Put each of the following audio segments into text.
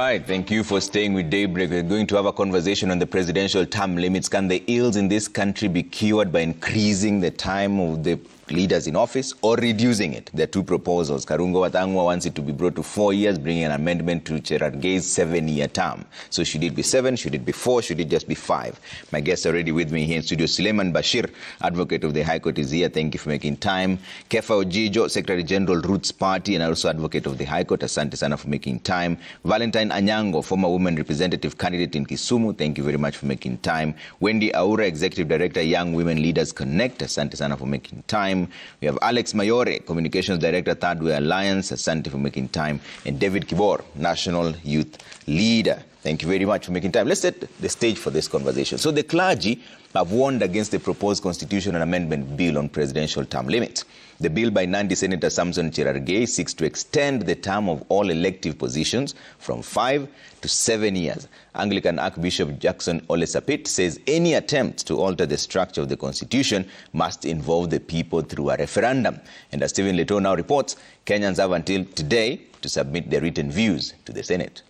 right, thank you for staying with Daybreak. We're going to have a conversation on the presidential term limits. Can the ills in this country be cured by increasing the time of the leaders in office or reducing it? There are two proposals. Karungo Watangwa wants it to be brought to 4 years, bringing an amendment to Cherargei's 7-year term. So should it be 7? Should it be 4? Should it just be 5? My guests are already with me here in studio. Suleiman Bashir, advocate of the High Court, is here. Thank you for making time. Kefa Ojijo, Secretary General, Roots Party, and also advocate of the High Court. Asante sana for making time. Valentine Anyango, former women representative candidate in Kisumu. Thank you very much for making time. Wendy Aura, Executive Director, Young Women Leaders Connect. Asante sana for making time. We have Alex Mayore, Communications Director, Third Way Alliance. Asante for making time. And David Kibor, National Youth Leader. Thank you very much for making time. Let's set the stage for this conversation. So the clergy have warned against the proposed constitutional amendment bill on presidential term limits. The bill by Nandi Senator Samson Cherargei seeks to extend the term of all elective positions from 5 to 7 years. Anglican Archbishop Jackson Ole Sapit says any attempt to alter the structure of the constitution must involve the people through a referendum. And as Stephen Leto now reports, Kenyans have until today to submit their written views to the Senate.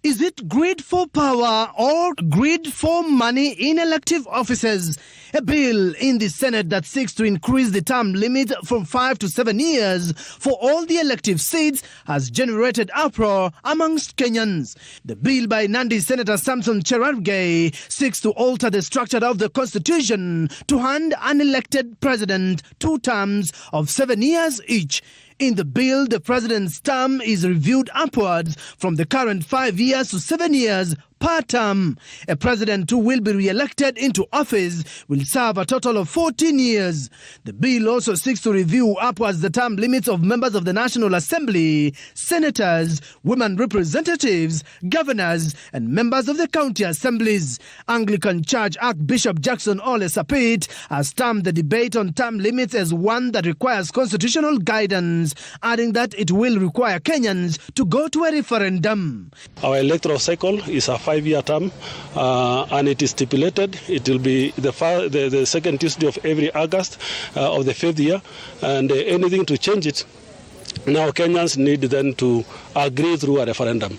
Is it greed for power or greed for money in elective offices? A bill in the Senate that seeks to increase the term limit from 5 to 7 years for all the elective seats has generated uproar amongst Kenyans. The bill by Nandi Senator Samson Cherargei seeks to alter the structure of the constitution to hand an elected president 2 terms of 7 years each. In the bill, the president's term is reviewed upwards from the current 5 years to 7 years per term. A president who will be re-elected into office will serve a total of 14 years. The bill also seeks to review upwards the term limits of members of the National Assembly, senators, women representatives, governors, and members of the county assemblies. Anglican Church Archbishop Jackson Ole Sapit has termed the debate on term limits as one that requires constitutional guidance, adding that it will require Kenyans to go to a referendum. Our electoral cycle is a 5-year term, and it is stipulated it will be the second Tuesday of every August of the 5th year, and anything to change it, now Kenyans need then to agree through a referendum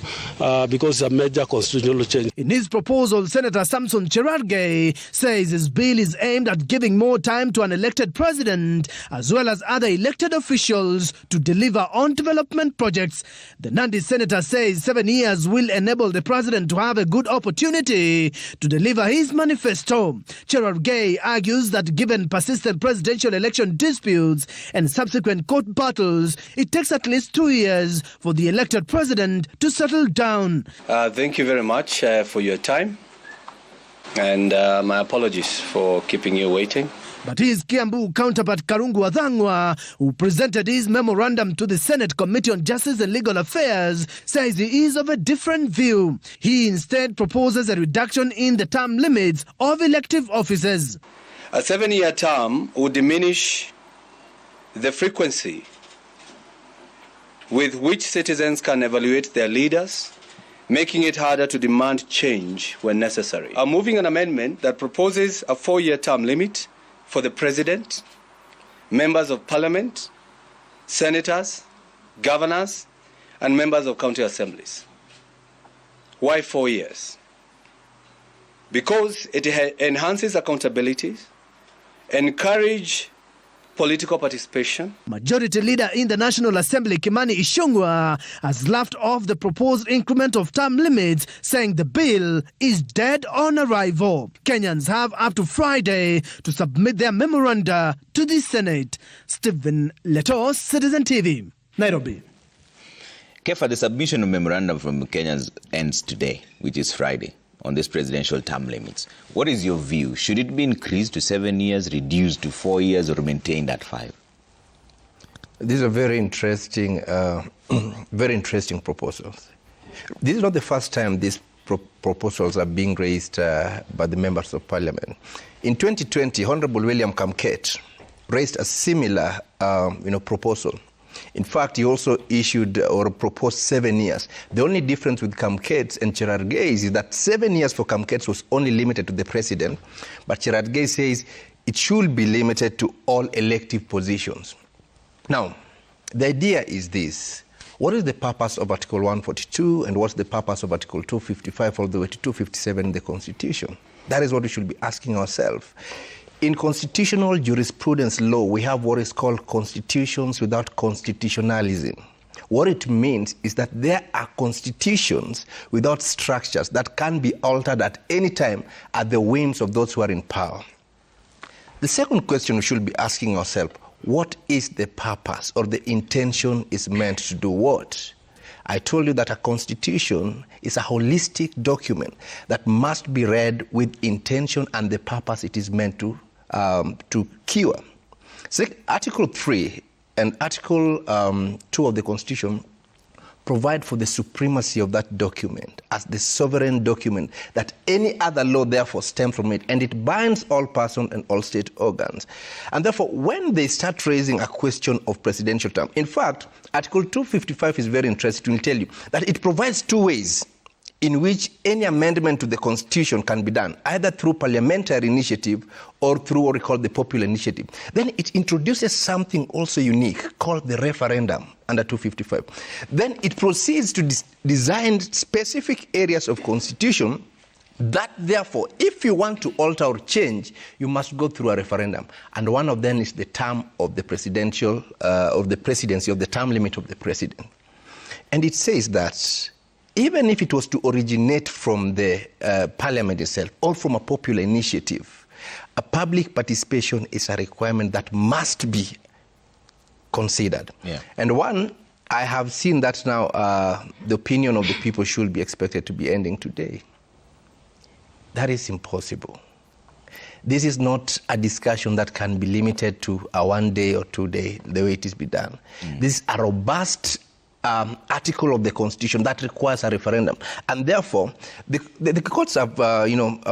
because it's a major constitutional change. In his proposal, Senator Samson Cherargei says his bill is aimed at giving more time to an elected president as well as other elected officials to deliver on development projects. The Nandi senator says 7 years will enable the president to have a good opportunity to deliver his manifesto. Cherargei argues that given persistent presidential election disputes and subsequent court battles, it takes at least 2 years for the elected president to settle down. Thank you very much for your time, and my apologies for keeping you waiting. But his Kiambu counterpart Karungo Watangwa, who presented his memorandum to the Senate Committee on Justice and Legal Affairs, says he is of a different view. He instead proposes a reduction in the term limits of elective offices. A 7-year term would diminish the frequency with which citizens can evaluate their leaders, making it harder to demand change when necessary. I'm moving an amendment that proposes a 4-year term limit for the president, members of parliament, senators, governors, and members of county assemblies. Why 4 years? Because it enhances accountability, encourages political participation. Majority Leader in the National Assembly, Kimani Ichung'wah, has laughed off the proposed increment of term limits, saying the bill is dead on arrival. Kenyans have up to Friday to submit their memoranda to the Senate. Stephen Leto, Citizen TV, Nairobi. Kefa, the submission of memorandum from Kenyans ends today, which is Friday, on this presidential term limits. What is your view? Should it be increased to 7 years, reduced to 4 years, or maintained at 5? These are very interesting proposals. This is not the first time these proposals are being raised by the members of parliament. In 2020, Honorable William Kamket raised a similar proposal. In fact, he also issued or proposed 7 years. The only difference with Kamket and Cherargei is that 7 years for Kamket was only limited to the president, but Cherargei says it should be limited to all elective positions. Now, the idea is this. What is the purpose of Article 142 and what's the purpose of Article 255 all the way to 257 in the Constitution? That is what we should be asking ourselves. In constitutional jurisprudence law, we have what is called constitutions without constitutionalism. What it means is that there are constitutions without structures that can be altered at any time at the whims of those who are in power. The second question we should be asking ourselves, what is the purpose or the intention is meant to do what? I told you that a constitution is a holistic document that must be read with intention and the purpose it is meant to cure. So Article 3 and Article 2 of the Constitution provide for the supremacy of that document as the sovereign document, that any other law therefore stems from it, and it binds all persons and all state organs. And therefore, when they start raising a question of presidential term, in fact, Article 255 is very interesting to tell you that it provides two ways in which any amendment to the Constitution can be done, either through parliamentary initiative or through what we call the popular initiative. Then it introduces something also unique called the referendum under 255. Then it proceeds to design specific areas of Constitution that therefore, if you want to alter or change, you must go through a referendum. And one of them is the term of the presidential, of the presidency, of the term limit of the president. And it says that even if it was to originate from the parliament itself or from a popular initiative, a public participation is a requirement that must be considered. Yeah. And one, I have seen that now the opinion of the people should be expected to be ending today. That is impossible. This is not a discussion that can be limited to a 1 day or 2 day, the way it is be done. This is a robust article of the Constitution that requires a referendum, and therefore the courts have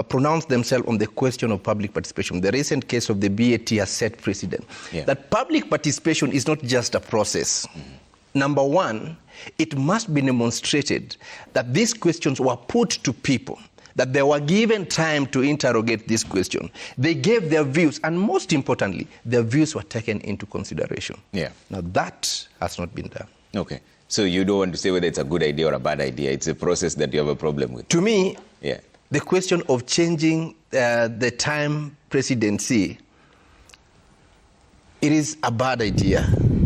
pronounced themselves on the question of public participation. The recent case of the BAT has set precedent that public participation is not just a process. Number one, it must be demonstrated that these questions were put to people, that they were given time to interrogate this question. They gave their views, and most importantly, their views were taken into consideration. Now that has not been done. Okay. So you don't want to say whether it's a good idea or a bad idea. It's a process that you have a problem with. To me, the question of changing the time presidency, it is a bad idea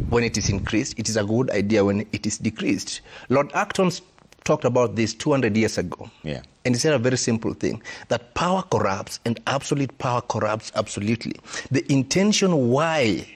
when it is increased. It is a good idea when it is decreased. Lord Acton talked about this 200 years ago. And he said a very simple thing, that power corrupts and absolute power corrupts absolutely. The intention why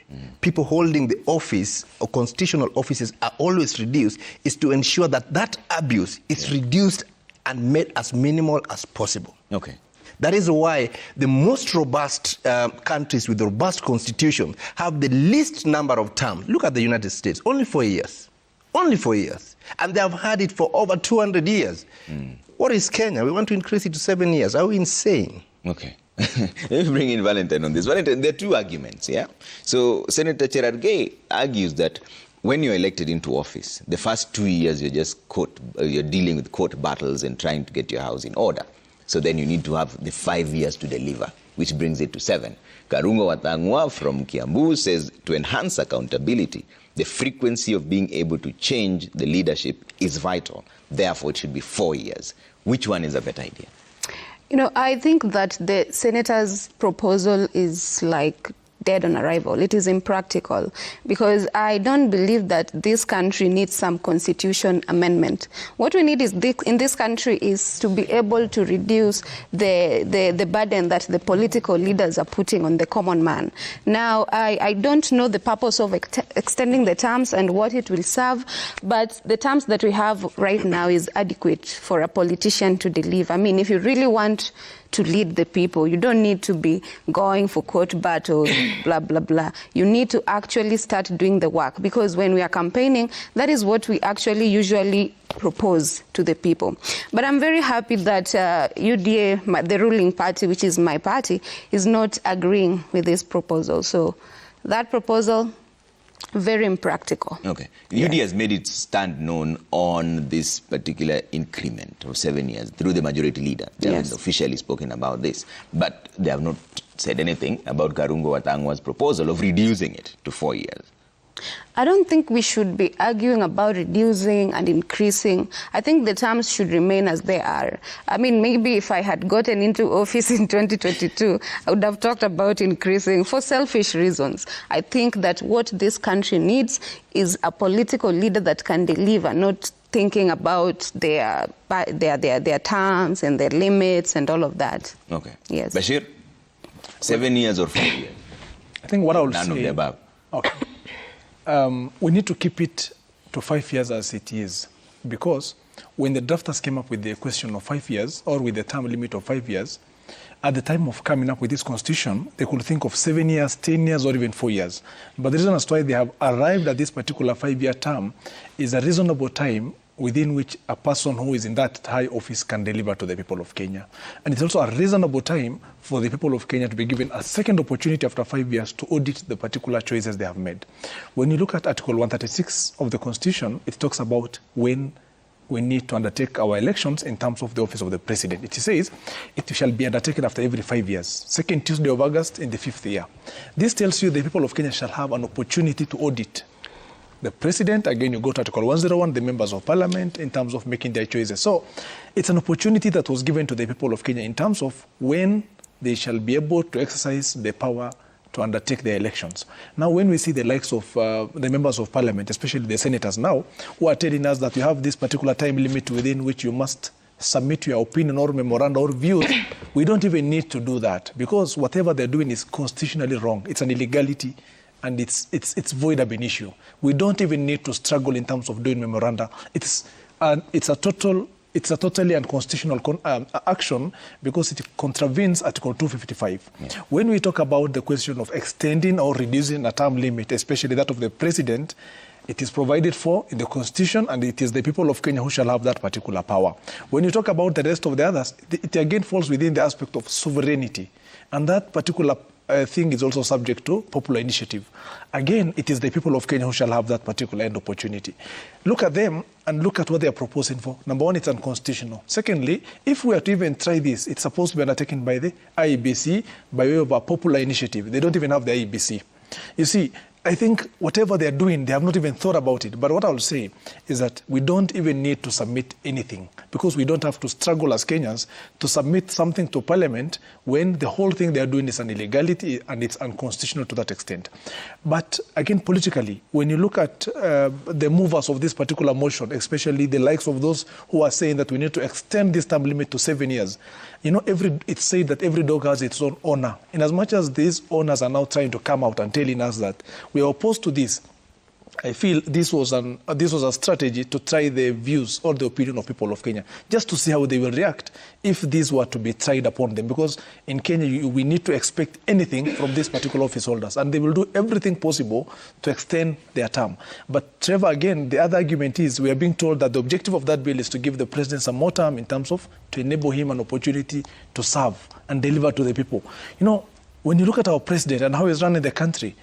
people holding the office or constitutional offices are always reduced is to ensure that that abuse is reduced and made as minimal as possible. Okay. That is why the most robust countries with robust constitutions have the least number of terms. Look at the United States, only 4 years. Only 4 years. And they have had it for over 200 years. What is Kenya? We want to increase it to 7 years. Are we insane? Okay. Let me bring in Valentine on this. Valentine, there are two arguments, So Senator Cherargei argues that when you're elected into office, the first 2 years you're dealing with court battles and trying to get your house in order. So then you need to have the 5 years to deliver, which brings it to 7. Karungo Watangwa from Kiambu says to enhance accountability, the frequency of being able to change the leadership is vital. Therefore, it should be 4 years. Which one is a better idea? I think that the senator's proposal is like dead on arrival. It is impractical because I don't believe that this country needs some constitution amendment. What we need is in this country is to be able to reduce the burden that the political leaders are putting on the common man. Now, I don't know the purpose of extending the terms and what it will serve, but the terms that we have right now is adequate for a politician to deliver. I mean, if you really want to lead the people, you don't need to be going for court battles, blah, blah, blah. You need to actually start doing the work, because when we are campaigning, that is what we actually usually propose to the people. But I'm very happy that UDA, the ruling party, which is my party, is not agreeing with this proposal. So that proposal, very impractical. Okay. UD has made its stand known on this particular increment of 7 years through the majority leader. They haven't officially spoken about this, but they have not said anything about Karungo Watangwa's proposal of reducing it to 4 years. I don't think we should be arguing about reducing and increasing. I think the terms should remain as they are. I mean, maybe if I had gotten into office in 2022, I would have talked about increasing for selfish reasons. I think that what this country needs is a political leader that can deliver, not thinking about their terms and their limits and all of that. Okay. Yes. Bashir, 7 years or 4 years? I think what I would None say... of the above. Okay. We need to keep it to 5 years as it is, because when the drafters came up with the question of 5 years, or with the term limit of 5 years, at the time of coming up with this constitution, they could think of 7 years, 10 years, or even 4 years. But the reason as to why they have arrived at this particular 5-year term is a reasonable time within which a person who is in that high office can deliver to the people of Kenya. And it's also a reasonable time for the people of Kenya to be given a second opportunity after 5 years to audit the particular choices they have made. When you look at Article 136 of the Constitution, it talks about when we need to undertake our elections in terms of the office of the president. It says it shall be undertaken after every 5 years, second Tuesday of August in the 5th year. This tells you the people of Kenya shall have an opportunity to audit the president. Again, you go to Article 101, the members of parliament, in terms of making their choices. So it's an opportunity that was given to the people of Kenya in terms of when they shall be able to exercise the power to undertake their elections. Now, when we see the likes of the members of parliament, especially the senators now, who are telling us that you have this particular time limit within which you must submit your opinion or memoranda or views, we don't even need to do that, because whatever they're doing is constitutionally wrong. It's an illegality, and it's void ab initio. We don't even need to struggle in terms of doing memoranda. It's a totally unconstitutional action, because it contravenes Article 255. Yeah. When we talk about the question of extending or reducing a term limit, especially that of the president, it is provided for in the Constitution, and it is the people of Kenya who shall have that particular power. When you talk about the rest of the others, it again falls within the aspect of sovereignty, and that particular thing is also subject to popular initiative. Again, it is the people of Kenya who shall have that particular end opportunity. Look at them and look at what they are proposing for. Number one, it's unconstitutional. Secondly, if we are to even try this, it's supposed to be undertaken by the IEBC by way of a popular initiative. They don't even have the IEBC. You see, I think whatever they're doing, they have not even thought about it. But what I'll say is that we don't even need to submit anything, because we don't have to struggle as Kenyans to submit something to Parliament when the whole thing they're doing is an illegality and it's unconstitutional to that extent. But again, politically, when you look at the movers of this particular motion, especially the likes of those who are saying that we need to extend this term limit to 7 years, you know, it's said that every dog has its own owner. In as much as these owners are now trying to come out and telling us that we are opposed to this, I feel this was a strategy to try the views or the opinion of people of Kenya, just to see how they will react if these were to be tried upon them. Because in Kenya, we need to expect anything from these particular office holders, and they will do everything possible to extend their term. But Trevor, again, the other argument is we are being told that the objective of that bill is to give the president some more time in terms of to enable him an opportunity to serve and deliver to the people. You know, when you look at our president and how he's running the country,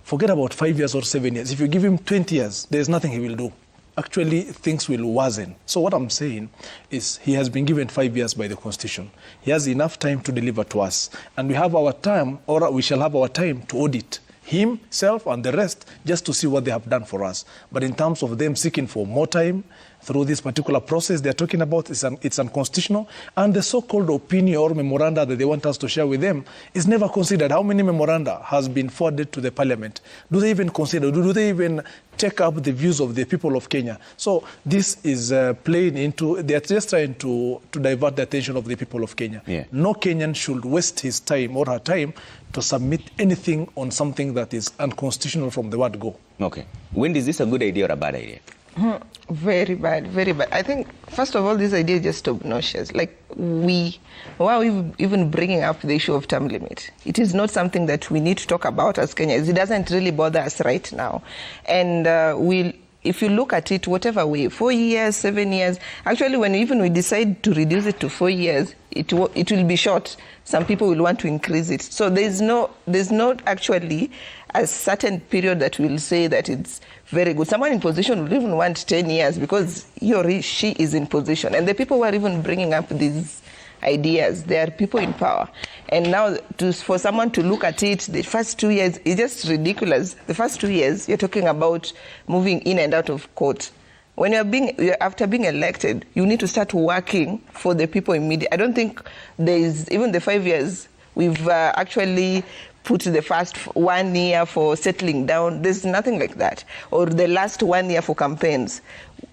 forget about 5 years or 7 years. If you give him 20 years, there's nothing he will do. Actually, things will worsen. So what I'm saying is he has been given 5 years by the Constitution. He has enough time to deliver to us. And we have our time, or we shall have our time to audit himself and the rest, just to see what they have done for us. But in terms of them seeking for more time through this particular process they're talking about, it's unconstitutional. And the so-called opinion or memoranda that they want us to share with them is never considered. How many memoranda has been forwarded to the parliament? Do they even consider, do they even take up the views of the people of Kenya? So this is playing into, they're just trying to divert the attention of the people of Kenya. Yeah. No Kenyan should waste his time or her time to submit anything on something that is unconstitutional from the word go. Okay. Wendy, is this a good idea or a bad idea? Very bad, very bad. I think, first of all, this idea is just obnoxious. Like, why are we even bringing up the issue of term limit? It is not something that we need to talk about as Kenyans. It doesn't really bother us right now. And if you look at it, whatever way, 4 years, 7 years, actually when we decide to reduce it to 4 years, it will be short. Some people will want to increase it. So there's not actually a certain period that will say that it's very good. Someone in position will even want 10 years because he or she is in position. And the people who are even bringing up these ideas. There are people in power. And now for someone to look at it, the first 2 years, it's just ridiculous. The first 2 years, you're talking about moving in and out of court. When after being elected, you need to start working for the people immediately. I don't think there is, even the 5 years, we've actually put the first 1 year for settling down. There's nothing like that. Or the last 1 year for campaigns.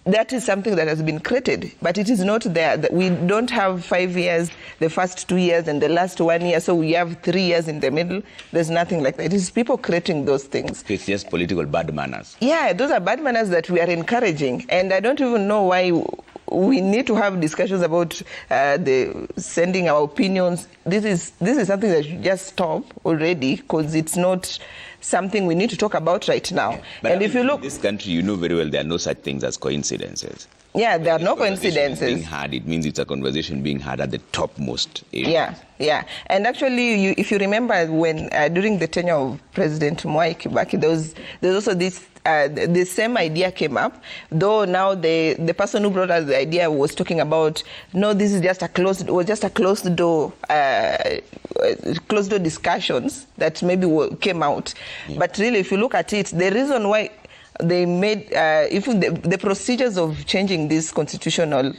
That is something that has been created, but it is not there. We don't have 5 years, the first 2 years and the last 1 year, so we have 3 years in the middle. There's nothing like that. It is people creating those things. It's just political bad manners. Yeah, those are bad manners that we are encouraging. And I don't even know why we need to have discussions about sending our opinions. This is something that should just stop already, because it's not something we need to talk about right now. Yeah. But and if you look, in this country, you know very well there are no such things as coincidences. Yeah, there are no coincidences. Being had, it means it's a conversation being had at the topmost area. Yeah. And actually, if you remember when during the tenure of President Mwai Kibaki, there's also this. The same idea came up, though now the person who brought us the idea was talking about, no, this is just closed door discussions that maybe came out. Yeah. But really, if you look at it, the reason why they made even the procedures of changing this constitutional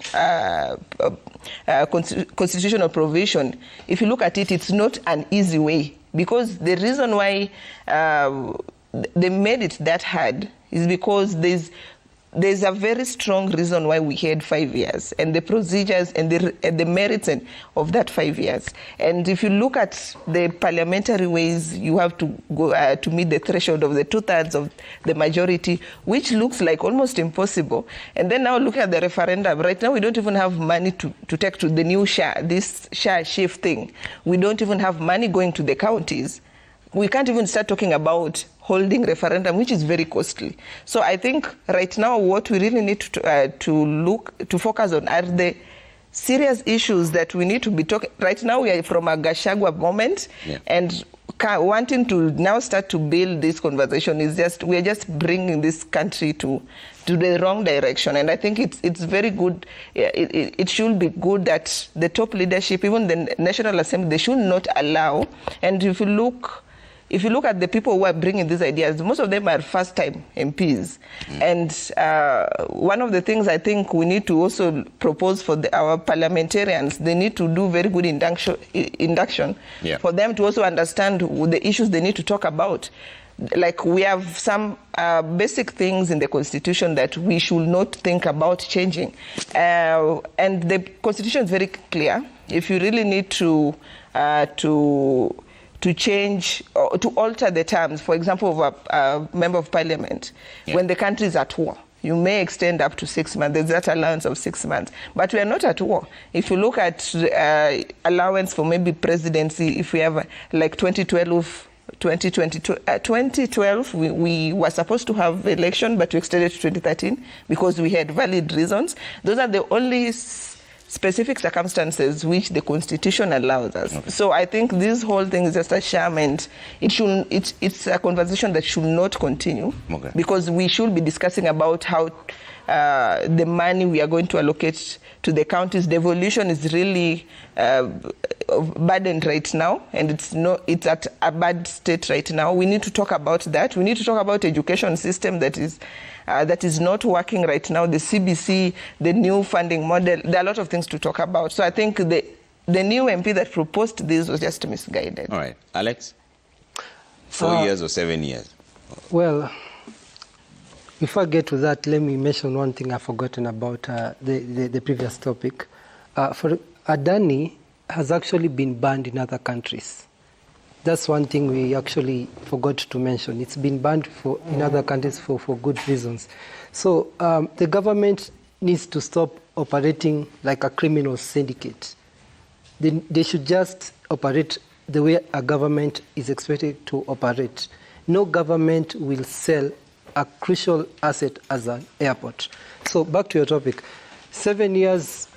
provision, if you look at it, it's not an easy way, because the reason why they made it that hard is because there's a very strong reason why we had 5 years, and the procedures and the merits of that 5 years. And if you look at the parliamentary ways, you have to go to meet the threshold of the 2/3 of the majority, which looks like almost impossible. And then now look at the referendum. Right now, we don't even have money to take to the new SHA, this SHA shift thing. We don't even have money going to the counties. We can't even start talking about holding referendum, which is very costly. So I think right now what we really need to focus on are the serious issues that we need to be talking. Right now we are from a Gachagua moment, and wanting to now start to build this conversation we are just bringing this country to the wrong direction. And I think it's very good. It should be good that the top leadership, even the National Assembly, they should not allow. And if you look at the people who are bringing these ideas, most of them are first-time MPs. And one of the things I think we need to also propose for our parliamentarians, they need to do very good induction for them to also understand the issues they need to talk about. Like, we have some basic things in the Constitution that we should not think about changing. And the Constitution is very clear. If you really need to change or to alter the terms, for example, of a member of parliament, when the country is at war, you may extend up to 6 months. There's that allowance of 6 months. But we are not at war. If you look at allowance for maybe presidency, if we have like 2012, we were supposed to have election, but we extended to 2013 because we had valid reasons. Those are the only specific circumstances which the Constitution allows us. Okay. So I think this whole thing is just a sham, and it's a conversation that should not continue, because we should be discussing about how the money we are going to allocate to the counties. Devolution is really burdened right now, and it's at a bad state right now. We need to talk about that. We need to talk about education system that is not working right now, the CBC, the new funding model. There are a lot of things to talk about. So I think the new MP that proposed this was just misguided. All right. Alex? 4 years or 7 years? Well, before I get to that, let me mention one thing I've forgotten about the previous topic. For Adani has actually been banned in other countries. That's one thing we actually forgot to mention. It's been banned in other countries for good reasons. So the government needs to stop operating like a criminal syndicate. They should just operate the way a government is expected to operate. No government will sell a crucial asset as an airport. So back to your topic. 7 years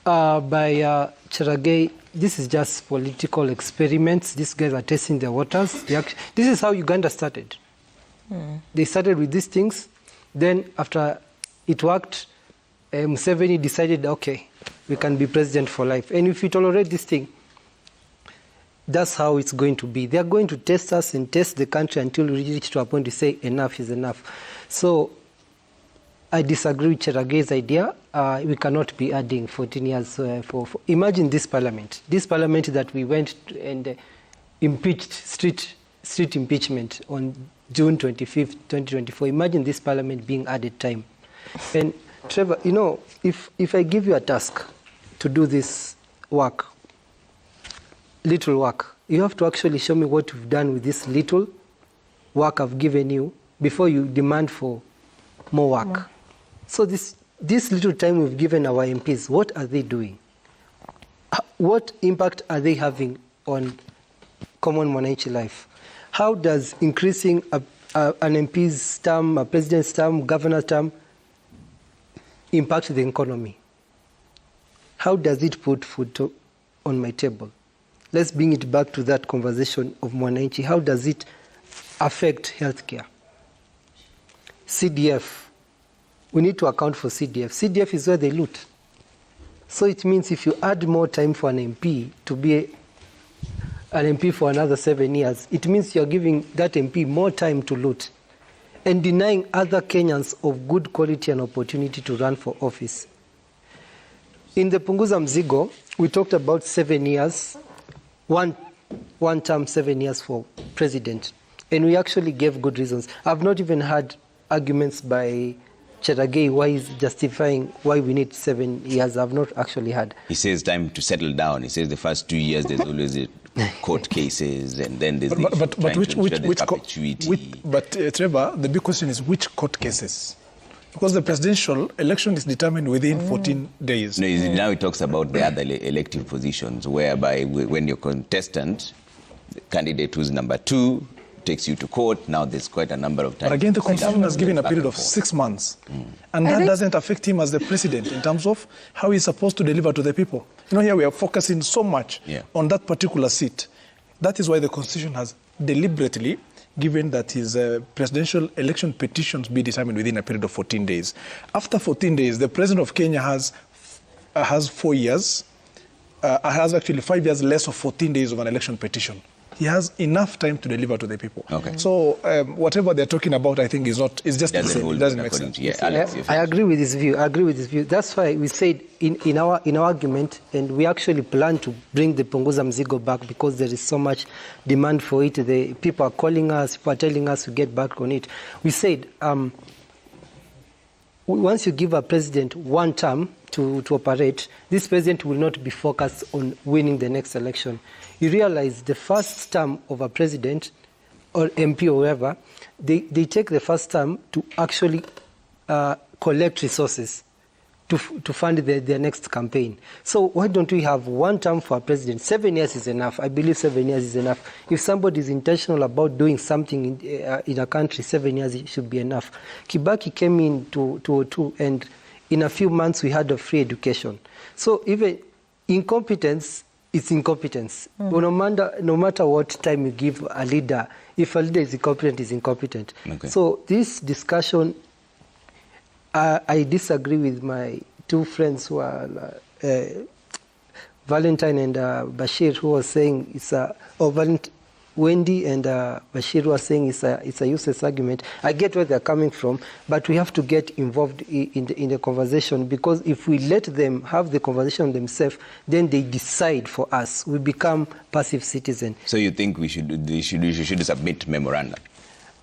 by Cherargei, this is just political experiments. These guys are testing the waters. This is how Uganda started. They started with these things. Then after it worked, Museveni decided, okay, we can be president for life. And if we tolerate this thing, that's how it's going to be. They're going to test us and test the country until we reach to a point to say enough is enough. So I disagree with Cheragei's idea. We cannot be adding 14 years for imagine this parliament that we went and impeached, street impeachment on June 25th, 2024. Imagine this parliament being added time. And Trevor, you know, if I give you a task to do this work, little work, you have to actually show me what you've done with this little work I've given you before you demand for more work. Mm. So this little time we've given our MPs, what are they doing? What impact are they having on common mwananchi life? How does increasing an MP's term, a president's term, governor's term impact the economy? How does it put food on my table? Let's bring it back to that conversation of mwananchi. How does it affect healthcare? CDF. We need to account for CDF. CDF is where they loot. So it means if you add more time for an MP to be an MP for another 7 years, it means you're giving that MP more time to loot and denying other Kenyans of good quality and opportunity to run for office. In the Punguza Mzigo, we talked about 7 years, one term, 7 years for president. And we actually gave good reasons. I've not even had arguments by Cheragei why he's justifying why we need 7 years. I've not actually had. He says time to settle down. He says the first 2 years there's always court cases, and then there's Trevor, the big question is which court cases? Because the presidential election is determined within 14 days. No, now he talks about the other elective positions, whereby when you're contestant, the candidate who's number 2 takes you to court. Now there's quite a number of times. But again, the constitution has given a period of 6 months. And that doesn't affect him as the president in terms of how he's supposed to deliver to the people. You know, here we are focusing so much on that particular seat. That is why the constitution has deliberately given that his presidential election petitions be determined within a period of 14 days. After 14 days, the president of Kenya has 4 years, has actually 5 years less of 14 days of an election petition. He has enough time to deliver to the people. Okay. So whatever they're talking about, I think, is just it doesn't make sense. Yeah, Alex, I agree with his view. That's why we said in our argument, and we actually plan to bring the Punguza Mzigo back because there is so much demand for it. The people are calling us, people are telling us to get back on it. We said once you give a president one term to operate, this president will not be focused on winning the next election. You realize the first term of a president or MP or whoever, they take the first term to actually collect resources to fund their next campaign. So why don't we have one term for a president? 7 years is enough. I believe 7 years is enough. If somebody is intentional about doing something in a country, 7 years should be enough. Kibaki came in to 2002, and in a few months we had a free education. So even incompetence, it's incompetence. No matter what time you give a leader, if a leader is incompetent, is incompetent. Okay. So this discussion, I disagree with my two friends who are Valentine and Bashir, who was saying Wendy and Bashir were saying it's a useless argument. I get where they're coming from, but we have to get involved in the conversation, because if we let them have the conversation themselves, then they decide for us. We become passive citizens. So you think we should submit memorandum?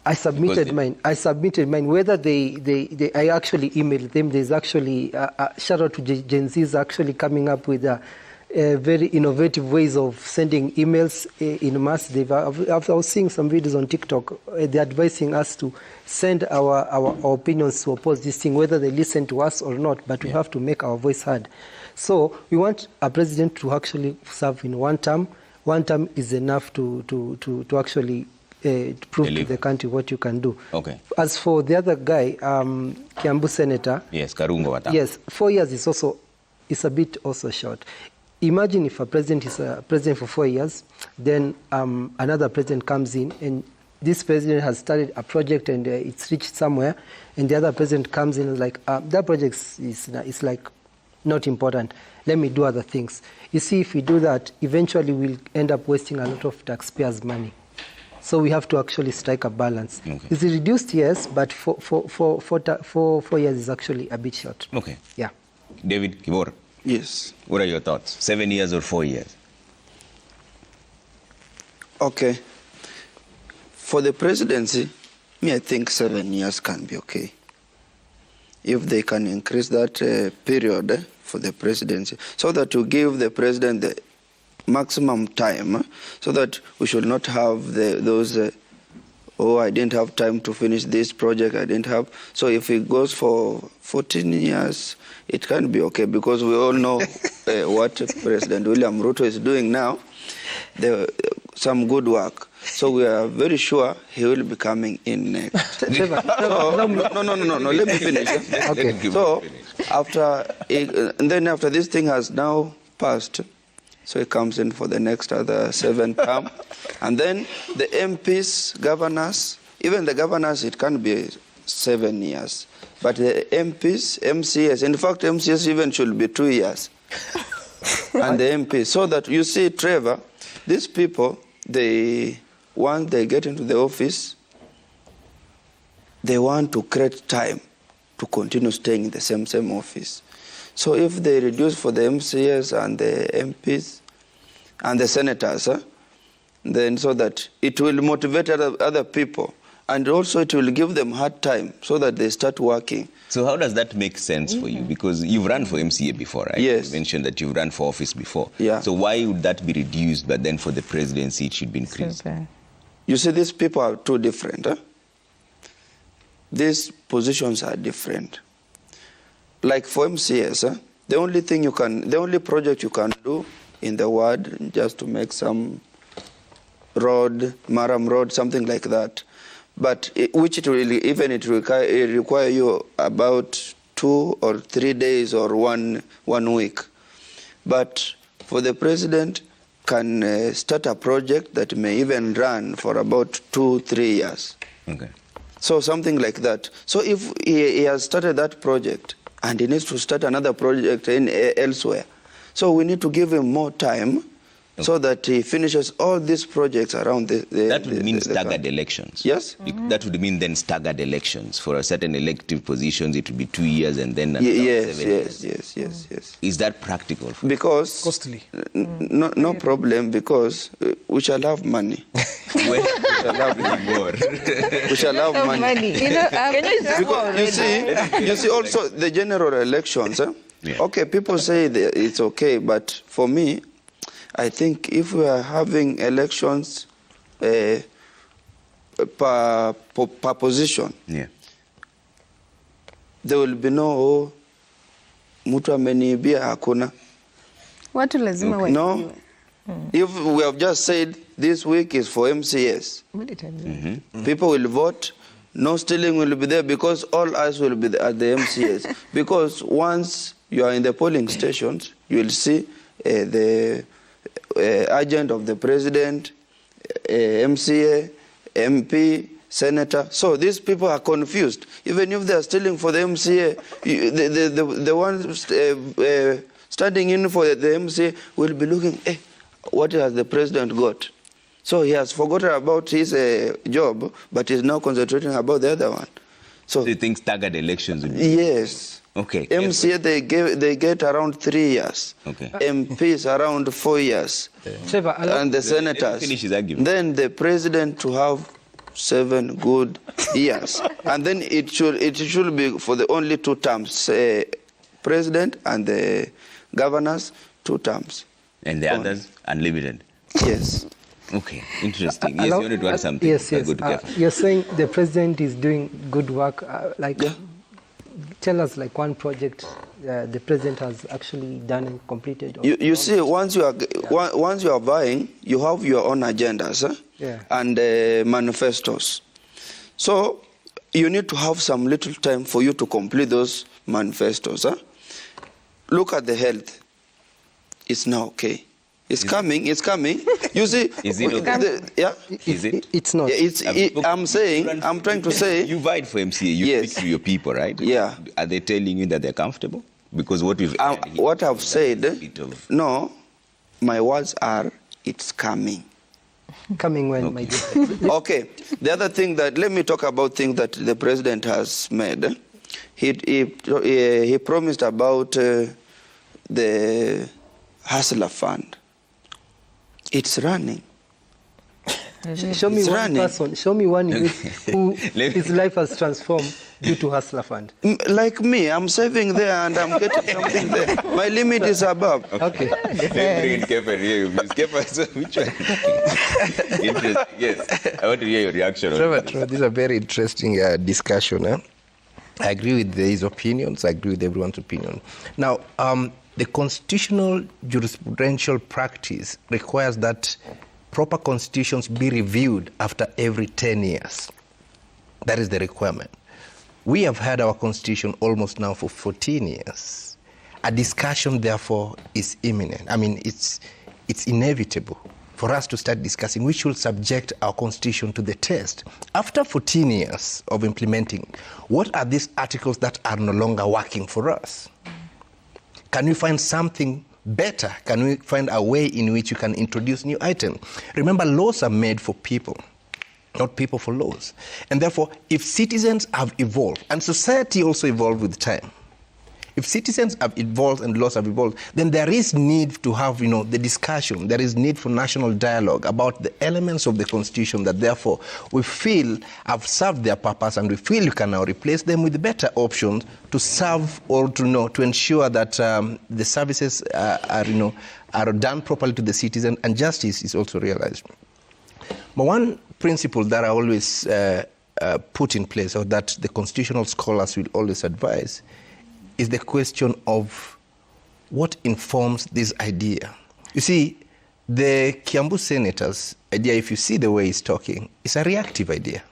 I submitted mine. Whether I actually emailed them. There's actually shout out to Gen Z is actually coming up with very innovative ways of sending emails in mass. I was seeing some videos on TikTok. They're advising us to send our opinions to oppose this thing, whether they listen to us or not, but we have to make our voice heard. So we want a president to actually serve in one term. One term is enough to actually prove to the country what you can do. Okay. As for the other guy, Kiambu Senator. Yes, Karungo Wata. Yes, 4 years is a bit also short. Imagine if a president is a president for 4 years, then another president comes in, and this president has started a project and it's reached somewhere, and the other president comes in and like, that project is like not important. Let me do other things. You see, if we do that, eventually we'll end up wasting a lot of taxpayers' money. So we have to actually strike a balance. Okay. Is it reduced? Yes, but 4 years is actually a bit short. Okay. Yeah. David Kibor. Yes. What are your thoughts? 7 years or 4 years? Okay. For the presidency, I think 7 years can be okay. If they can increase that period for the presidency, so that to give the president the maximum time, so that we should not have those, I didn't have time to finish this project, I didn't have. So if it goes for 14 years, it can be okay, because we all know what President William Ruto is doing now, some good work. So we are very sure he will be coming in next. No, let me finish. Okay. So and then after this thing has now passed, so he comes in for the next other 7 term. And then the MPs, governors, even the governors, it can be 7 years. But the MPs, MCS, in fact, MCS even should be 2 years. And the MPs. So that you see, Trevor, these people, once they get into the office, they want to create time to continue staying in the same office. So if they reduce for the MCS and the MPs and the senators, then so that it will motivate other people, and also it will give them hard time so that they start working. So how does that make sense for you? Because you've run for MCA before, right? Yes. You mentioned that you've run for office before. Yeah. So why would that be reduced, but then for the presidency it should be increased? Okay. You see, these people are too different. These positions are different. Like for MCS, the only project you can do in the ward, just to make some road, Maram Road, something like that. But it require you about 2 or 3 days or one week. But for the president, can start a project that may even run for about 2-3 years. Okay. So something like that. So if he has started that project and he needs to start another project elsewhere, so we need to give him more time, so that he finishes all these projects around that would mean staggered elections. Yes? That would mean then staggered elections. For a certain elective positions, it would be 2 years and then another 7 years. Yes. Is that practical? Because Costly. No problem, because we shall have money. We shall have money. Because you see also the general elections. Yeah. Okay, people say it's okay, but for me, I think if we are having elections per position, Yeah. there will be no mtu ameniibia hakuna. Watu lazima Okay. No. If we have just said this week is for MCS, people will vote. No stealing will be there, because all eyes will be at the MCS. Because once you are in the polling stations, you will see the agent of the president, MCA, MP, senator. So these people are confused. Even if they are stealing for the MCA, the ones standing in for the MCA will be looking, what has the president got? So he has forgotten about his job, but is now concentrating about the other one. So Do you think staggered elections would be? Yes. Okay. MCA, they get around 3 years. Okay. MPs around 4 years. Trevor, And the Let senators. me finish his argument. Then the president to have 7 good years. And then it should be for the only 2 terms. President and the governors, 2 terms. And the others, unlimited. Yes. Okay, interesting. Yes, you wanted to add something. Yes. Good, You're saying the president is doing good work. Tell us like one project the president has actually done and completed. You see, once you are vying, you have your own agendas and manifestos. So you need to have some little time for you to complete those manifestos. Look at the health. It's now okay. It's coming. You see, Is it okay? Is it? It's not. I'm trying to say. You vied for MCA. You Yes. speak to your people, right? Yeah. Are they telling you that they're comfortable? Because what we've what I've said, no, my words are, it's coming. Coming when, my dear? Okay. The other thing that, let me talk about things that the president has made. He promised about the Hustler Fund. It's running. Show me It's one running. person. Show me one youth who his life has transformed due to Hustler Fund. Like me, I'm saving there and I'm getting something there. My limit is above. Okay. Which one? Interesting. Yes. I want to hear your reaction. Trevor, this is a very interesting discussion. I agree with his opinions. I agree with everyone's opinion. Now, the constitutional jurisprudential practice requires that proper constitutions be reviewed after every 10 years. That is the requirement. We have had our constitution almost now for 14 years. A discussion, therefore, is imminent. I mean, it's inevitable for us to start discussing which will subject our constitution to the test. After 14 years of implementing, what are these articles that are no longer working for us? Can we find something better? Can we find a way in which you can introduce new items? Remember, laws are made for people, not people for laws. And therefore, if citizens have evolved, and society also evolved with time, if citizens have evolved and laws have evolved, then there is need to have, the discussion. There is need for national dialogue about the elements of the Constitution that, therefore, we feel have served their purpose, and we feel you can now replace them with better options to serve or to ensure that the services are done properly to the citizen, and justice is also realized. But one principle that I always put in place, or that the constitutional scholars will always advise, is the question of what informs this idea. You see, the Kiambu senator's idea, if you see the way he's talking, is a reactive idea.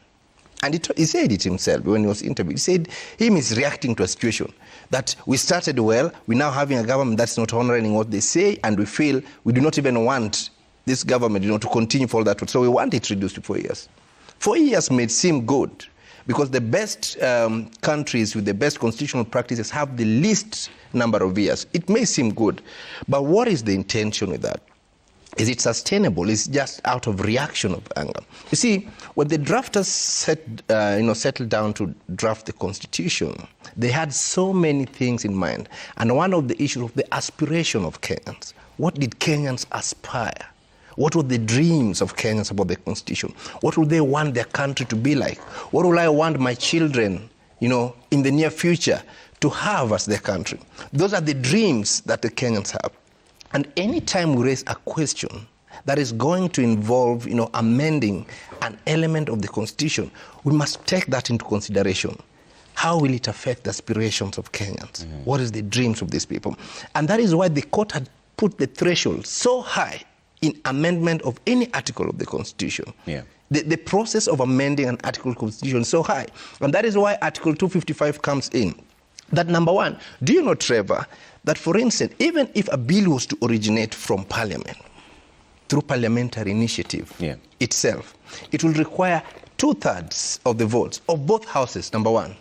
And he said it himself when he was interviewed. He said him is reacting to a situation that we started well, we're now having a government that's not honoring what they say, and we feel we do not even want this government to continue for that. So we want it reduced to 4 years. 4 years may seem good, because the best countries with the best constitutional practices have the least number of years. It may seem good, but what is the intention with that? Is it sustainable? Is it just out of reaction of anger? You see, when the drafters settled down to draft the Constitution, they had so many things in mind. And one of the issues of the aspiration of Kenyans. What did Kenyans aspire? What were the dreams of Kenyans about the Constitution? What would they want their country to be like? What will I want my children, in the near future to have as their country? Those are the dreams that the Kenyans have. And any time we raise a question that is going to involve, amending an element of the Constitution, we must take that into consideration. How will it affect the aspirations of Kenyans? Mm-hmm. What is the dreams of these people? And that is why the court had put the threshold so high in amendment of any article of the Constitution. Yeah. The process of amending an article of the Constitution is so high. And that is why Article 255 comes in. That, number one, do you know, Trevor, that, for instance, even if a bill was to originate from Parliament, through parliamentary initiative itself, it will require 2/3 of the votes of both houses, number one,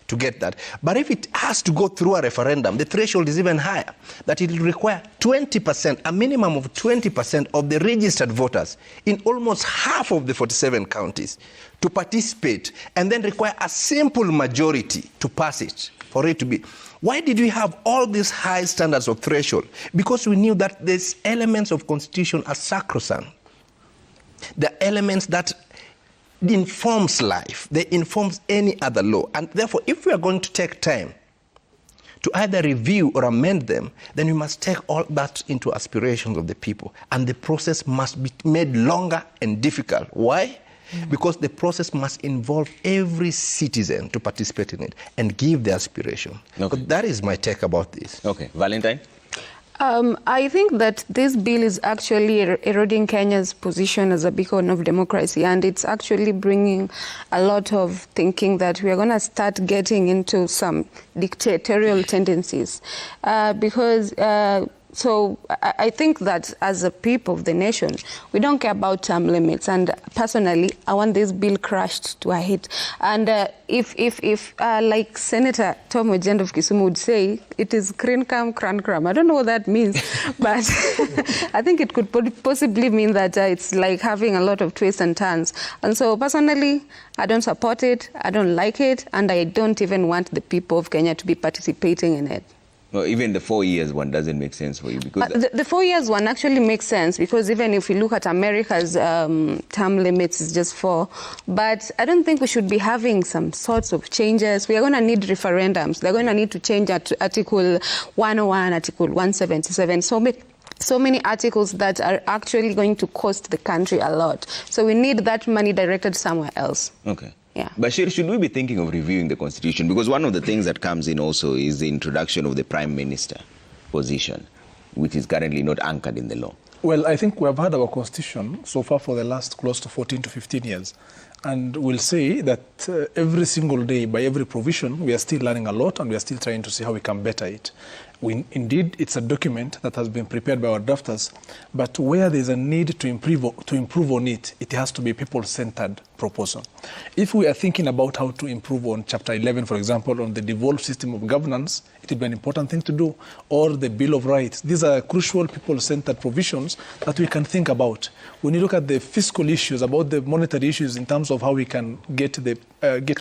to get that. But if it has to go through a referendum, the threshold is even higher, that it will require 20%, a minimum of 20% of the registered voters in almost half of the 47 counties to participate, and then require a simple majority to pass it, for it to be. Why did we have all these high standards of threshold? Because we knew that these elements of Constitution are sacrosanct. The elements that informs life, they informs any other law. And therefore, if we are going to take time to either review or amend them, then we must take all that into aspirations of the people. And the process must be made longer and difficult. Why? Because the process must involve every citizen to participate in it and give their aspiration. Okay. But that is my take about this. Okay. Valentine? I think that this bill is actually eroding Kenya's position as a beacon of democracy, and it's actually bringing a lot of thinking that we are going to start getting into some dictatorial tendencies, because So I think that as a people of the nation, we don't care about term limits. And personally, I want this bill crushed to a hit. And if like Senator Tom Ojend of Kisumu would say, it is krinkam krankram. I don't know what that means, but I think it could possibly mean that it's like having a lot of twists and turns. And so personally, I don't support it, I don't like it, and I don't even want the people of Kenya to be participating in it. Well, even the 4 years one doesn't make sense for you because the 4 years one actually makes sense because even if you look at America's term limits, it's just 4. But I don't think we should be having some sorts of changes. We are going to need referendums. They're going to need to change Article 101, Article 177. So many articles that are actually going to cost the country a lot. So we need that money directed somewhere else. Okay. Yeah. Bashir, should we be thinking of reviewing the Constitution? Because one of the things that comes in also is the introduction of the Prime Minister position, which is currently not anchored in the law. Well, I think we have had our Constitution so far for the last close to 14 to 15 years. And we'll say that every single day, by every provision, we are still learning a lot and we are still trying to see how we can better it. Indeed, it's a document that has been prepared by our drafters, but where there's a need to improve on it, it has to be a people-centered proposal. If we are thinking about how to improve on Chapter 11, for example, on the devolved system of governance, it would be an important thing to do, or the Bill of Rights. These are crucial people-centered provisions that we can think about. When you look at the fiscal issues, about the monetary issues in terms of how we can get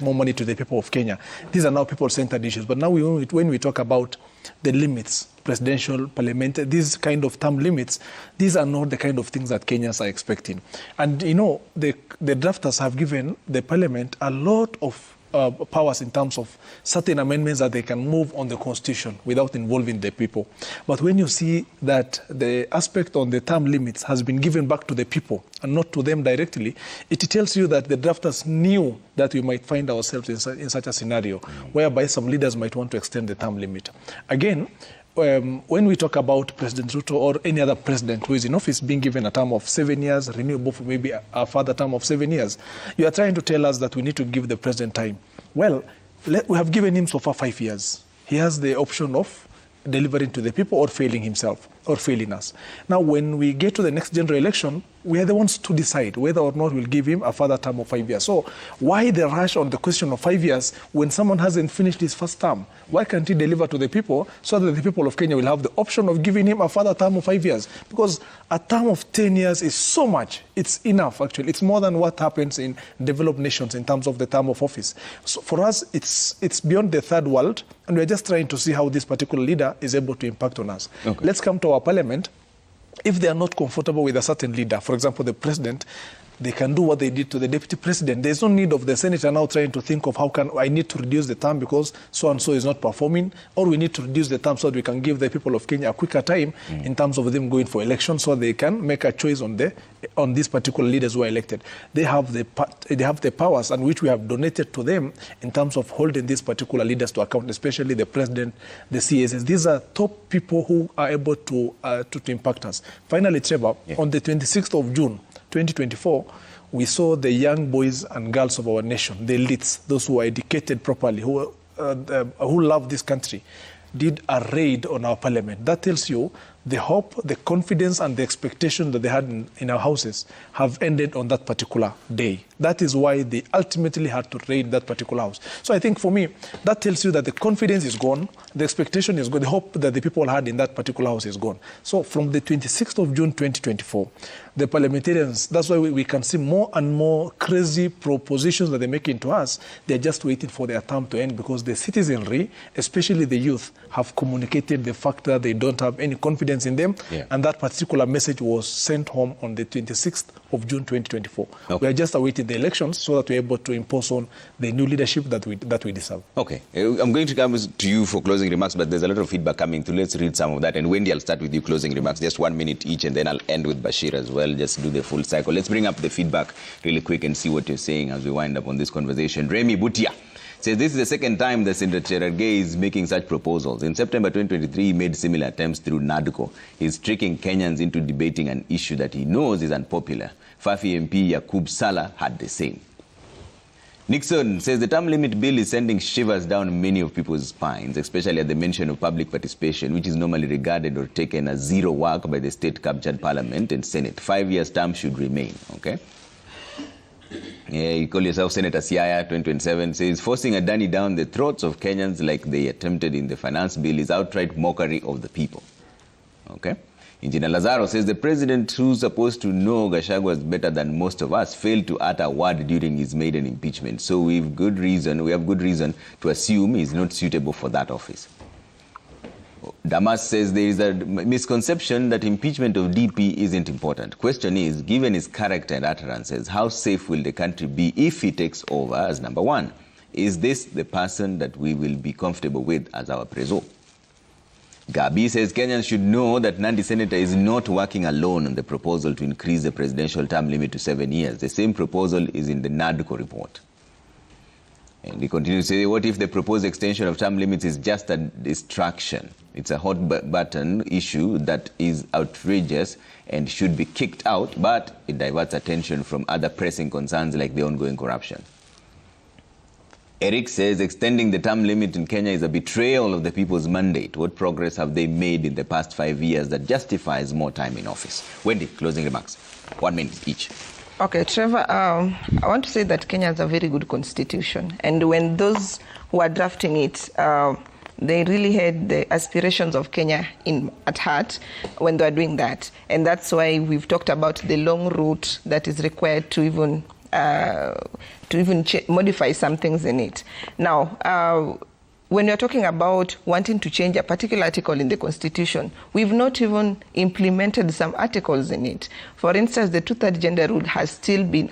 more money to the people of Kenya, these are now people-centered issues. But now when we talk about the limits, presidential, parliamentary, these kind of term limits, these are not the kind of things that Kenyans are expecting. And, you know, the drafters have given the parliament a lot of powers in terms of certain amendments that they can move on the Constitution without involving the people. But when you see that the aspect on the term limits has been given back to the people and not to them directly, it tells you that the drafters knew that we might find ourselves in such a scenario whereby some leaders might want to extend the term limit. Again, when we talk about President Ruto or any other president who is in office being given a term of 7 years, renewable for maybe a further term of 7 years, you are trying to tell us that we need to give the president time. Well, we have given him so far 5 years. He has the option of delivering to the people or failing himself or failing us. Now, when we get to the next general election, we are the ones to decide whether or not we'll give him a further term of 5 years. So why the rush on the question of 5 years when someone hasn't finished his first term? Why can't he deliver to the people so that the people of Kenya will have the option of giving him a further term of 5 years? Because a term of 10 years is so much. It's enough, actually. It's more than what happens in developed nations in terms of the term of office. So for us, it's beyond the third world, and we're just trying to see how this particular leader is able to impact on us. Okay. Let's come to our parliament. If they are not comfortable with a certain leader, for example, the president, they can do what they did to the deputy president. There's no need of the senator now trying to think of how can I need to reduce the term because so-and-so is not performing, or we need to reduce the term so that we can give the people of Kenya a quicker time in terms of them going for elections so they can make a choice on these particular leaders who are elected. They have the powers and which we have donated to them in terms of holding these particular leaders to account, especially the president, the CSS. These are top people who are able to impact us. Finally, Trevor, on the 26th of June, 2024, we saw the young boys and girls of our nation, the elites, those who are educated properly, who love this country, did a raid on our parliament. That tells you the hope, the confidence, and the expectation that they had in our houses have ended on that particular day. That is why they ultimately had to raid that particular house. So I think for me, that tells you that the confidence is gone, the expectation is gone, the hope that the people had in that particular house is gone. So from the 26th of June 2024, the parliamentarians, that's why we can see more and more crazy propositions that they're making to us. They're just waiting for their term to end because the citizenry, especially the youth, have communicated the fact that they don't have any confidence in them. Yeah. And that particular message was sent home on the 26th of June 2024. Okay. We are just awaiting the elections so that we're able to impose on the new leadership that we deserve. Okay. I'm going to come to you for closing remarks, but there's a lot of feedback coming through. Let's read some of that. And Wendy, I'll start with you closing remarks, just 1 minute each, and then I'll end with Bashir as well. Just do the full cycle. Let's bring up the feedback really quick and see what you're saying as we wind up on this conversation. Remy Butia says this is the second time that Senator Cherargei is making such proposals. In September 2023, he made similar attempts through NADCO. He's tricking Kenyans into debating an issue that he knows is unpopular. Fafi MP Yakub Salah had the same. Nixon says the term limit bill is sending shivers down many of people's spines, especially at the mention of public participation, which is normally regarded or taken as zero work by the state-captured parliament and Senate. 5 years term should remain, okay? Yeah, you call yourself Senator Siaya 2027, says forcing Adani down the throats of Kenyans like they attempted in the finance bill is outright mockery of the people, okay? Engineer Lazaro says the president, who's supposed to know Gachagua better than most of us, failed to utter a word during his maiden impeachment. So we have good reason to assume he's not suitable for that office. Damas says there is a misconception that impeachment of DP isn't important. Question is, given his character and utterances, how safe will the country be if he takes over as number one? Is this the person that we will be comfortable with as our preso? Gabi says Kenyans should know that Nandi Senator is not working alone on the proposal to increase the presidential term limit to 7 years. The same proposal is in the NADCO report. And he continues to say, what if the proposed extension of term limits is just a distraction? It's a hot button issue that is outrageous and should be kicked out, but it diverts attention from other pressing concerns like the ongoing corruption. Eric says extending the term limit in Kenya is a betrayal of the people's mandate. What progress have they made in the past 5 years that justifies more time in office? Wendy, closing remarks. 1 minute each. Okay, Trevor, I want to say that Kenya has a very good constitution. And when those who are drafting it, they really had the aspirations of Kenya at heart when they are doing that. And that's why we've talked about the long route that is required to even modify some things in it. Now, when you're talking about wanting to change a particular article in the Constitution, we've not even implemented some articles in it. For instance, the two-third gender rule has still been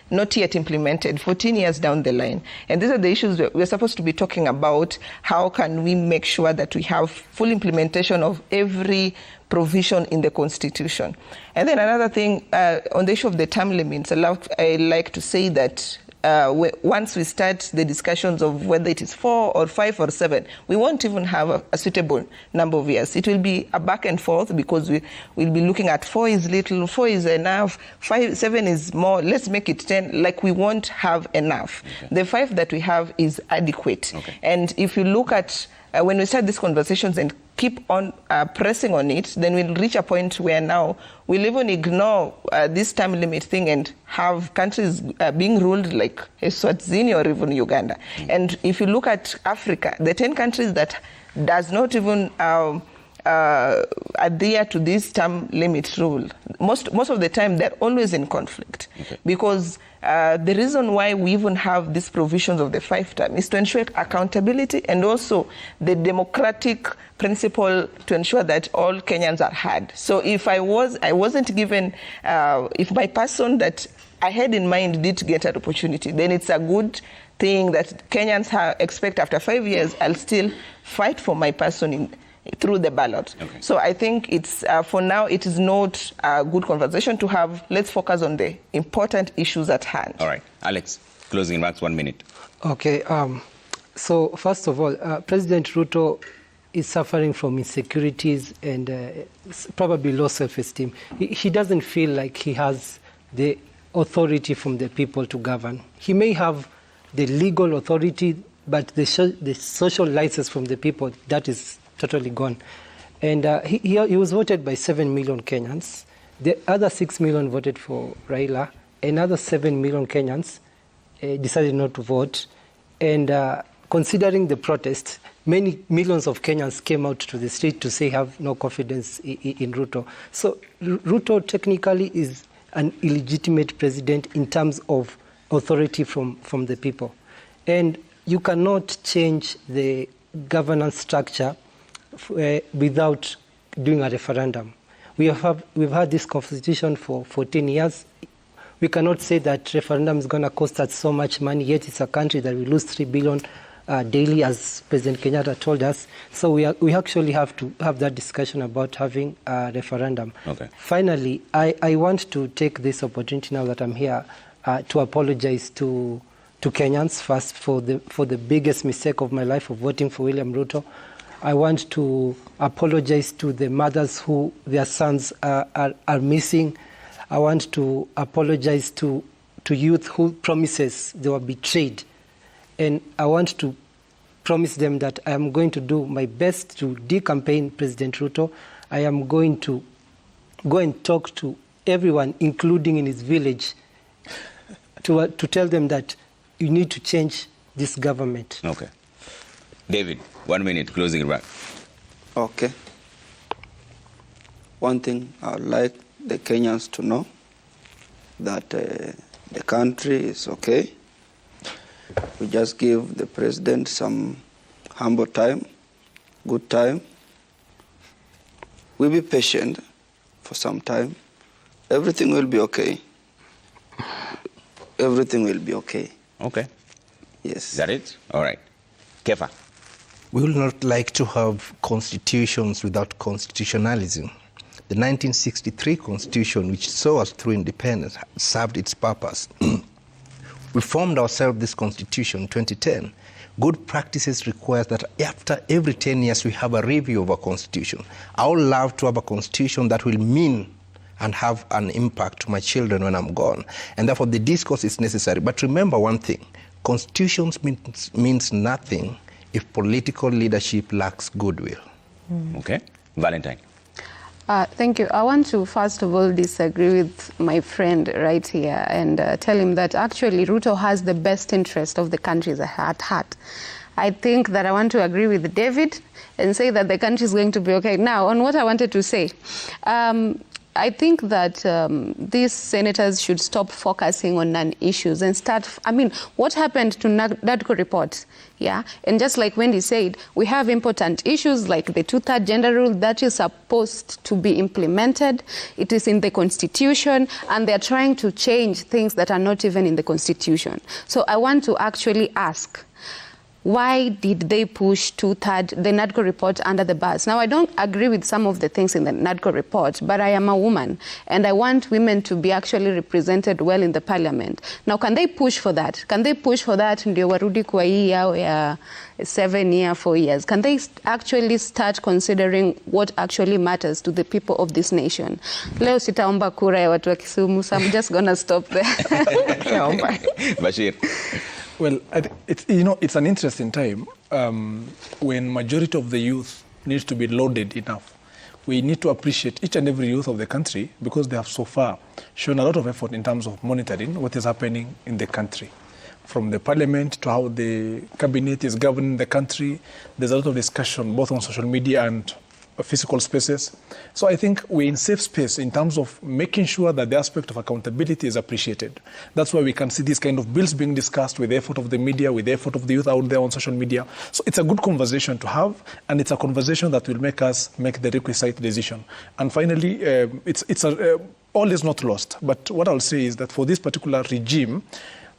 not yet implemented 14 years down the line. And these are the issues we're supposed to be talking about. How can we make sure that we have full implementation of every provision in the Constitution? And then another thing, on the issue of the term limits, I like to say that once we start the discussions of whether it is 4 or 5 or 7, we won't even have a suitable number of years. It will be a back and forth because we'll be looking at 4 is little, 4 is enough, 7 is more, let's make it 10, like we won't have enough. Okay. The 5 that we have is adequate. Okay. And if you look at when we start these conversations and keep on pressing on it, then we'll reach a point where now we'll even ignore this time limit thing and have countries being ruled like Eswatini or even Uganda. And if you look at Africa, the 10 countries that does not even adhere to this term limit rule, most of the time they're always in conflict. Okay. Because the reason why we even have these provisions of the 5 term is to ensure accountability and also the democratic principle to ensure that all Kenyans are heard. So if I wasn't given, if my person that I had in mind did get an opportunity, then it's a good thing that Kenyans expect after 5 years, I'll still fight for my person through the ballot. Okay. So I think it's for now it is not a good conversation to have. Let's focus on the important issues at hand. All right, Alex, closing remarks, 1 minute. Okay. So first of all, President Ruto is suffering from insecurities and probably low self-esteem. He doesn't feel like he has the authority from the people to govern. He may have the legal authority, but the social license from the people, that is totally gone. And he was voted by 7 million Kenyans. The other 6 million voted for Raila. Another 7 million Kenyans decided not to vote. And considering the protest, many millions of Kenyans came out to the street to say have no confidence in Ruto. So Ruto technically is an illegitimate president in terms of authority from the people. And you cannot change the governance structure without doing a referendum. We've had this constitution for 14 years. We cannot say that referendum is going to cost us so much money, yet it's a country that we lose 3 billion daily, as President Kenyatta told us. So we actually have to have that discussion about having a referendum. Okay. Finally, I want to take this opportunity now that I'm here to apologize to Kenyans first for the biggest mistake of my life of voting for William Ruto. I want to apologize to the mothers who their sons are missing. I want to apologize to to youth who promises they were betrayed. And I want to promise them that I am going to do my best to de-campaign President Ruto. I am going to go and talk to everyone, including in his village, to tell them that you need to change this government. Okay. David, 1 minute, closing remark. Okay. One thing I would like the Kenyans to know, that the country is okay. We just give the president some humble time, good time. We'll be patient for some time. Everything will be okay. Everything will be okay. Okay. Yes. Is that it? All right. Kefa. We will not like to have constitutions without constitutionalism. The 1963 constitution, which saw us through independence, served its purpose. We formed ourselves this constitution in 2010. Good practices requires that after every 10 years we have a review of our constitution. I would love to have a constitution that will mean and have an impact to my children when I'm gone. And therefore the discourse is necessary. But remember one thing, constitutions means nothing if political leadership lacks goodwill. Okay. Valentine. Thank you. I want to first of all disagree with my friend right here and tell him that actually Ruto has the best interest of the country at heart. I think that I want to agree with David and say that the country is going to be okay. Now, on what I wanted to say, I think that these senators should stop focusing on non-issues and start, what happened to NADCO report? Yeah, and just like Wendy said, we have important issues like the two-third gender rule that is supposed to be implemented. It is in the Constitution, and they're trying to change things that are not even in the Constitution. So I want to actually ask, why did they push the NADCO report under the bus? Now, I don't agree with some of the things in the NADCO report, but I am a woman, and I want women to be actually represented well in the parliament. Now, can they push for that? Can they push for that ndio warudi kwa hii yao ya 7 years, 4 years? Can they actually start considering what actually matters to the people of this nation? Leo sitaomba kura ya watu wa Kisumu, so I'm just gonna stop there. Bashir. Well, it's an interesting time when majority of the youth needs to be loaded enough. We need to appreciate each and every youth of the country because they have so far shown a lot of effort in terms of monitoring what is happening in the country. From the parliament to how the cabinet is governing the country, there's a lot of discussion both on social media and physical spaces. So I think we're in safe space in terms of making sure that the aspect of accountability is appreciated. That's why we can see these kind of bills being discussed with the effort of the media, with the effort of the youth out there on social media. So it's a good conversation to have, and it's a conversation that will make us make the requisite decision. And finally, all is not lost. But what I'll say is that for this particular regime,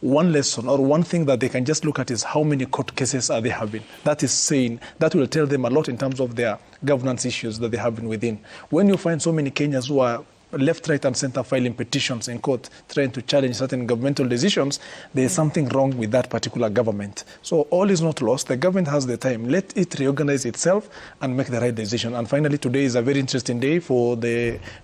one lesson or one thing that they can just look at is how many court cases are they having. That is saying, that will tell them a lot in terms of their governance issues that they have been within. When you find so many Kenyans who are left, right, and center filing petitions in court trying to challenge certain governmental decisions, there is something wrong with that particular government. So all is not lost. The government has the time. Let it reorganize itself and make the right decision. And finally, today is a very interesting day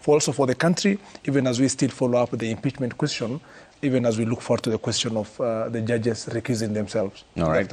also for the country, even as we still follow up the impeachment question, even as we look forward to the question of the judges recusing themselves. All right.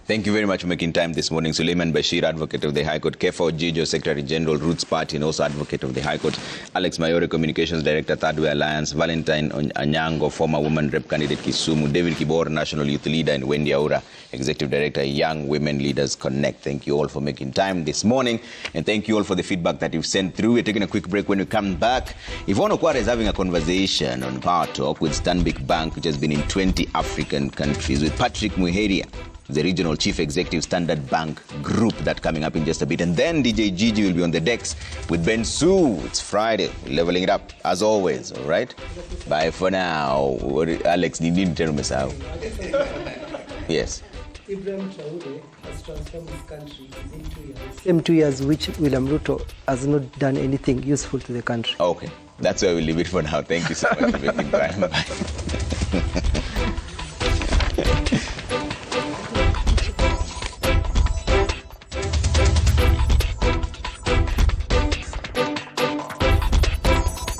Thank you very much for making time this morning. Suleiman Bashir, Advocate of the High Court. Kefa Ojijo, Secretary General, Roots Party, and also Advocate of the High Court. Alex Mayore, Communications Director, Third Way Alliance. Valentine Anyango, former Woman Rep Candidate Kisumu. David Kibor, National Youth Leader. And Wendy Aura, Executive Director, Young Women Leaders Connect. Thank you all for making time this morning. And thank you all for the feedback that you've sent through. We're taking a quick break. When we come back, Yvonne Okwara is having a conversation on Power Talk with Stanbic Bank, which has been in 20 African countries, with Patrick Muheria, the Regional Chief Executive, Standard Bank Group. That coming up in just a bit. And then DJ Gigi will be on the decks with Ben Sue. It's Friday. We're leveling it up as always. All right? Bye for now. Alex, you need to tell me how. Yes. Ibrahim Traore has transformed this country within 2 years. Same 2 years which William Ruto has not done anything useful to the country. Okay. That's where we'll leave it for now. Thank you so much for making time. Bye.